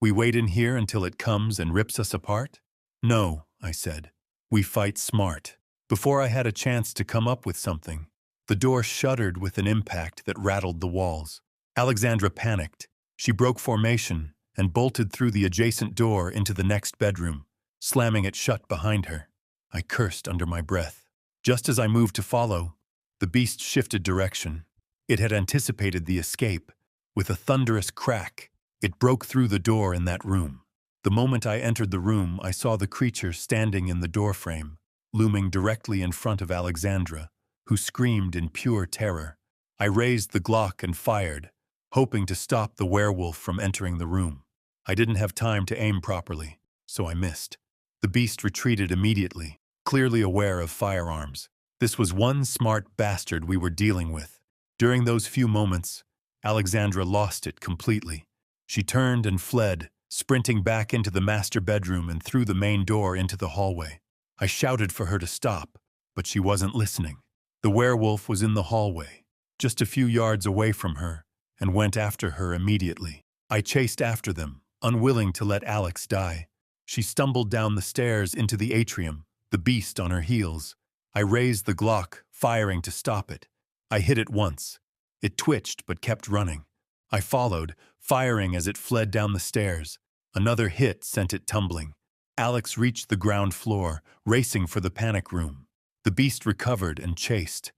We wait in here until it comes and rips us apart?" "No," I said. "We fight smart." Before I had a chance to come up with something, the door shuddered with an impact that rattled the walls. Alexandra panicked. She broke formation and bolted through the adjacent door into the next bedroom, slamming it shut behind her. I cursed under my breath. Just as I moved to follow, the beast shifted direction. It had anticipated the escape. With a thunderous crack, it broke through the door in that room. The moment I entered the room, I saw the creature standing in the doorframe, looming directly in front of Alexandra, who screamed in pure terror. I raised the Glock and fired, hoping to stop the werewolf from entering the room. I didn't have time to aim properly, so I missed. The beast retreated immediately, clearly aware of firearms. This was one smart bastard we were dealing with. During those few moments, Alexandra lost it completely. She turned and fled, sprinting back into the master bedroom and through the main door into the hallway. I shouted for her to stop, but she wasn't listening. The werewolf was in the hallway, just a few yards away from her, and went after her immediately. I chased after them, unwilling to let Alex die. She stumbled down the stairs into the atrium, the beast on her heels. I raised the Glock, firing to stop it. I hit it once. It twitched but kept running. I followed, firing as it fled down the stairs. Another hit sent it tumbling. Alex reached the ground floor, racing for the panic room. The beast recovered and chased.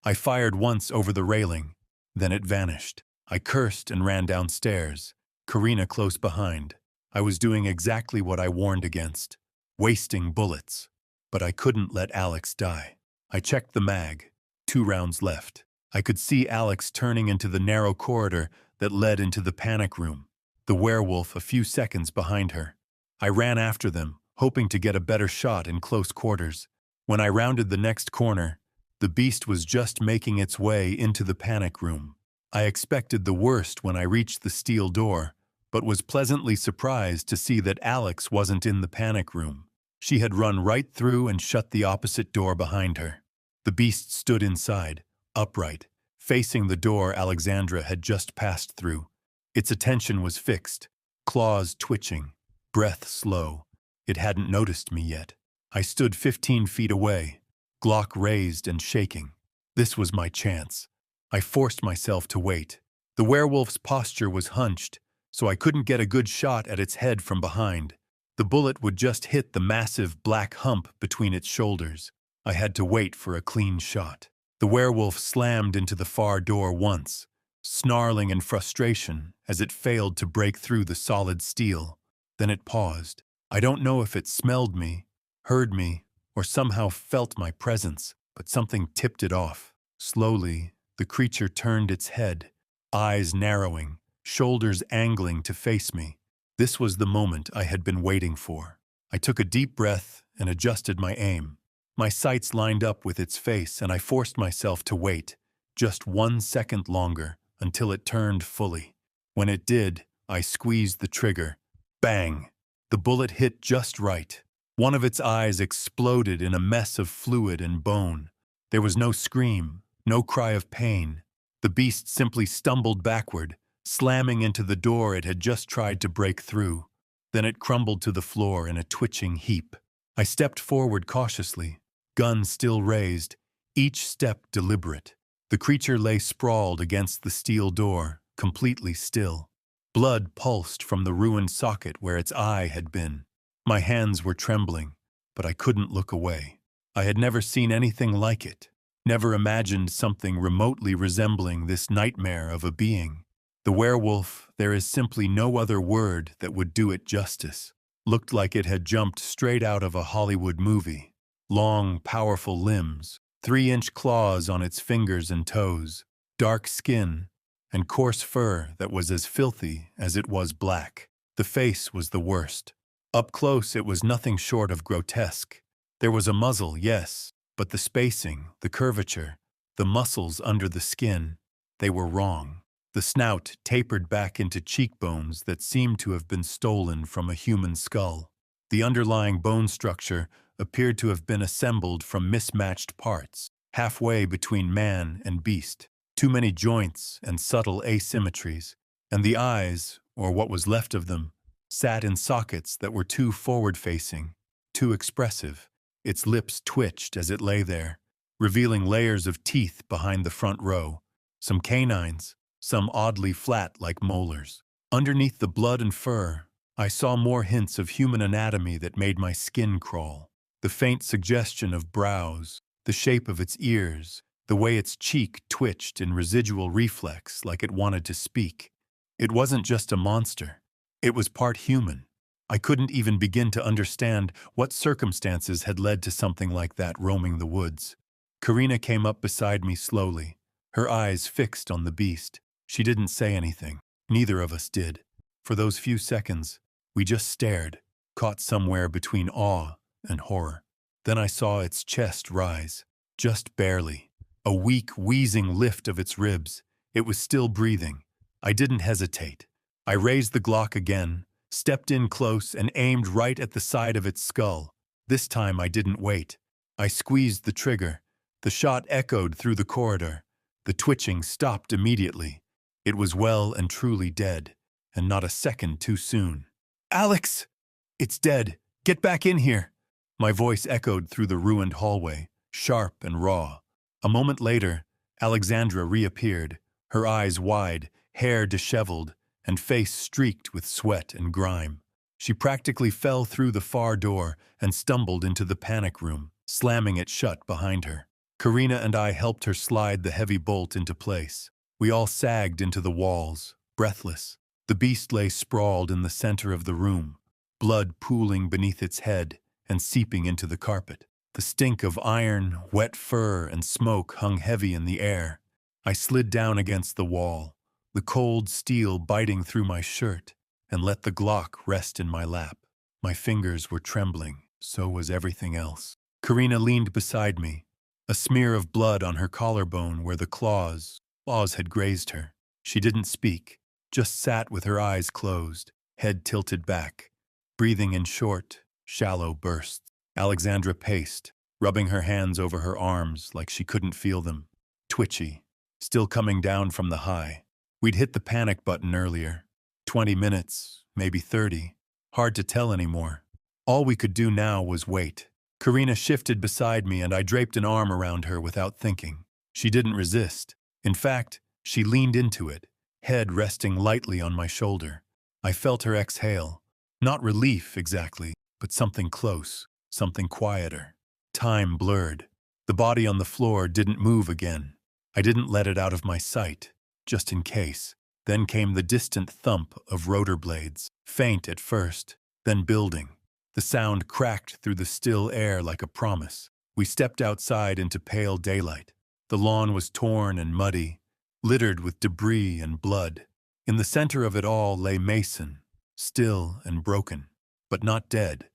I fired once over the railing, then it vanished. I cursed and ran downstairs, Karina close behind. I was doing exactly what I warned against, wasting bullets. But I couldn't let Alex die. I checked the mag. 2 rounds left. I could see Alex turning into the narrow corridor that led into the panic room, the werewolf a few seconds behind her. I ran after them, hoping to get a better shot in close quarters. When I rounded the next corner, the beast was just making its way into the panic room. I expected the worst when I reached the steel door, but was pleasantly surprised to see that Alex wasn't in the panic room. She had run right through and shut the opposite door behind her. The beast stood inside, upright, facing the door Alexandra had just passed through. Its attention was fixed, claws twitching, breath slow. It hadn't noticed me yet. I stood 15 feet away, Glock raised and shaking. This was my chance. I forced myself to wait. The werewolf's posture was hunched, so I couldn't get a good shot at its head from behind. The bullet would just hit the massive black hump between its shoulders. I had to wait for a clean shot. The werewolf slammed into the far door once, snarling in frustration as it failed to break through the solid steel. Then it paused. I don't know if it smelled me, heard me, or somehow felt my presence, but something tipped it off. Slowly, The creature turned its head, eyes narrowing, shoulders angling to face me. This was the moment I had been waiting for. I took a deep breath and adjusted my aim. My sights lined up with its face, and I forced myself to wait, just 1 second longer, until it turned fully. When it did, I squeezed the trigger. Bang! The bullet hit just right. One of its eyes exploded in a mess of fluid and bone. There was no scream, no cry of pain. The beast simply stumbled backward, slamming into the door it had just tried to break through. Then it crumbled to the floor in a twitching heap. I stepped forward cautiously, gun still raised, each step deliberate. The creature lay sprawled against the steel door, completely still. Blood pulsed from the ruined socket where its eye had been. My hands were trembling, but I couldn't look away. I had never seen anything like it, never imagined something remotely resembling this nightmare of a being. The werewolf, there is simply no other word that would do it justice, looked like it had jumped straight out of a Hollywood movie. Long, powerful limbs, 3-inch claws on its fingers and toes, dark skin, and coarse fur that was as filthy as it was black. The face was the worst. Up close it was nothing short of grotesque. There was a muzzle, yes, but the spacing, the curvature, the muscles under the skin, they were wrong. The snout tapered back into cheekbones that seemed to have been stolen from a human skull. The underlying bone structure appeared to have been assembled from mismatched parts, halfway between man and beast. Too many joints and subtle asymmetries, and the eyes, or what was left of them, sat in sockets that were too forward-facing, too expressive. Its lips twitched as it lay there, revealing layers of teeth behind the front row, some canines, some oddly flat like molars. Underneath the blood and fur, I saw more hints of human anatomy that made my skin crawl. The faint suggestion of brows, the shape of its ears, the way its cheek twitched in residual reflex like it wanted to speak. It wasn't just a monster. It was part human. I couldn't even begin to understand what circumstances had led to something like that roaming the woods. Karina came up beside me slowly, her eyes fixed on the beast. She didn't say anything. Neither of us did. For those few seconds, we just stared, caught somewhere between awe and horror. Then I saw its chest rise, just barely. A weak, wheezing lift of its ribs. It was still breathing. I didn't hesitate. I raised the Glock again, stepped in close, and aimed right at the side of its skull. This time I didn't wait. I squeezed the trigger. The shot echoed through the corridor. The twitching stopped immediately. It was well and truly dead, and not a second too soon. "Alex! It's dead. Get back in here!" My voice echoed through the ruined hallway, sharp and raw. A moment later, Alexandra reappeared, her eyes wide, hair disheveled, and face streaked with sweat and grime. She practically fell through the far door and stumbled into the panic room, slamming it shut behind her. Karina and I helped her slide the heavy bolt into place. We all sagged into the walls, breathless. The beast lay sprawled in the center of the room, blood pooling beneath its head and seeping into the carpet. The stink of iron, wet fur, and smoke hung heavy in the air. I slid down against the wall, the cold steel biting through my shirt, and let the Glock rest in my lap. My fingers were trembling, so was everything else. Karina leaned beside me, a smear of blood on her collarbone where the claws had grazed her. She didn't speak, just sat with her eyes closed, head tilted back, breathing in short, shallow bursts. Alexandra paced, rubbing her hands over her arms like she couldn't feel them, twitchy, still coming down from the high. We'd hit the panic button earlier. 20 minutes, maybe 30. Hard to tell anymore. All we could do now was wait. Karina shifted beside me and I draped an arm around her without thinking. She didn't resist. In fact, she leaned into it, head resting lightly on my shoulder. I felt her exhale. Not relief exactly, but something close, something quieter. Time blurred. The body on the floor didn't move again. I didn't let it out of my sight, just in case. Then came the distant thump of rotor blades, faint at first, then building. The sound cracked through the still air like a promise. We stepped outside into pale daylight. The lawn was torn and muddy, littered with debris and blood. In the center of it all lay Mason, still and broken, but not dead.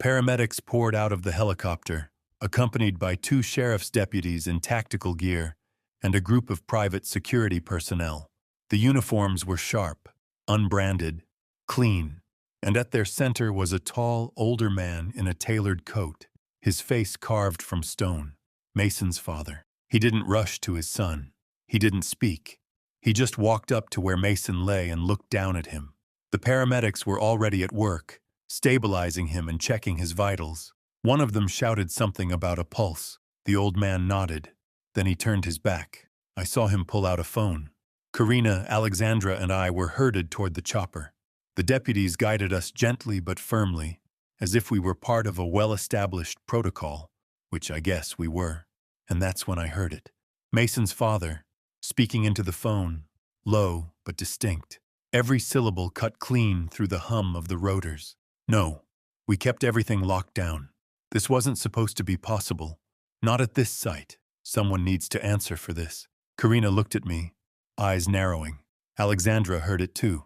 Paramedics poured out of the helicopter, accompanied by 2 sheriff's deputies in tactical gear and a group of private security personnel. The uniforms were sharp, unbranded, clean, and at their center was a tall, older man in a tailored coat, his face carved from stone. Mason's father. He didn't rush to his son. He didn't speak. He just walked up to where Mason lay and looked down at him. The paramedics were already at work, stabilizing him and checking his vitals. One of them shouted something about a pulse. The old man nodded. Then he turned his back. I saw him pull out a phone. Karina, Alexandra, and I were herded toward the chopper. The deputies guided us gently but firmly, as if we were part of a well-established protocol, which I guess we were. And that's when I heard it. Mason's father, speaking into the phone, low but distinct. Every syllable cut clean through the hum of the rotors. No, we kept everything locked down. This wasn't supposed to be possible. Not at this site. Someone needs to answer for this. Karina looked at me, eyes narrowing. Alexandra heard it too.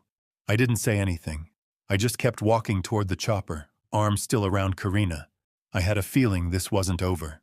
I didn't say anything. I just kept walking toward the chopper, arms still around Karina. I had a feeling this wasn't over.